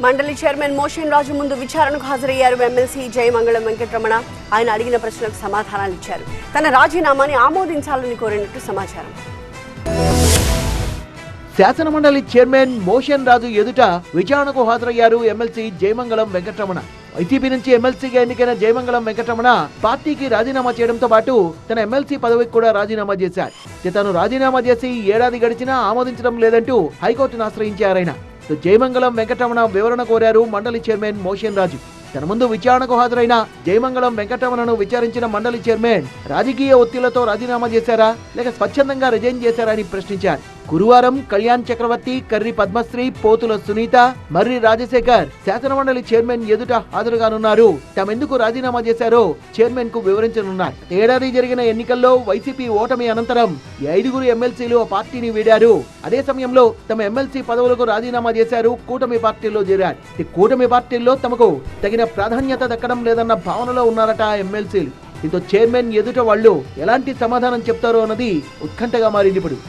మండలి chairman motion రాజు ముందు విచారణకు హాజరయ్యారు ఎమ్మెల్సీ జయమంగళం వెంకటరమణ. ఆయన అడిగిన ప్రశ్నలకు సమాధానాలు ఇచ్చారు. తన రాజీనామాని ఆమోదించాలని కోరినట్టు సమాచారం. శాసనమండలి చైర్మన్ మోషన్ రాజు ఎదుట విచారణకు హాజరయ్యారు ఎమ్మెల్సీ జయమంగళం వెంకటరమణ. వైసీపీ నుంచి ఎమ్మెల్సీగా ఎన్నికైన జయమంగళం వెంకటరమణ పార్టీకి రాజీనామా చేయడంతో పాటు తన ఎమ్మెల్సీ పదవికి కూడా రాజీనామా చేశారు. తాను రాజీనామా చేసి ఏడాది గడిచినా ఆమోదించడం లేదంటూ హైకోర్టును ఆశ్రయించారాయన. జయమంగళం వెంకటరమణ వివరణ కోరారు మండలి చైర్మన్ మోషన్ రాజు. తన ముందు విచారణకు హాజరైన జయమంగళం వెంకటరమణను విచారించిన మండలి చైర్మన్ రాజకీయ ఒత్తిళ్లతో రాజీనామా చేశారా లేక స్వచ్ఛందంగా రిజైన్ చేశారా అని ప్రశ్నించారు. గురువారం కళ్యాణ్ చక్రవర్తి, కర్రి పద్మశ్రీ, పోతుల సునీత, మర్రి రాజశేఖర్ శాసనమండలి చైర్మన్ ఎదుట హాజరుగానున్నారు. తామెందుకు రాజీనామా చేశారో చైర్మన్ కు వివరించనున్నారు. ఏడాది జరిగిన ఎన్నికల్లో వైసీపీ ఓటమి అనంతరం 5 ఎమ్మెల్సీలు ఆ పార్టీని వీడారు. అదే సమయంలో తమ ఎమ్మెల్సీ పదవులకు రాజీనామా చేశారు. కూటమి పార్టీలో చేరారు. కూటమి పార్టీల్లో తమకు తగిన ప్రాధాన్యత దక్కడం లేదన్న భావనలో ఉన్నారట ఎమ్మెల్సీలు. దీంతో చైర్మన్ ఎదుట వాళ్ళు ఎలాంటి సమాధానం చెప్తారో అన్నది ఉత్కంఠగా మారింది ఇప్పుడు.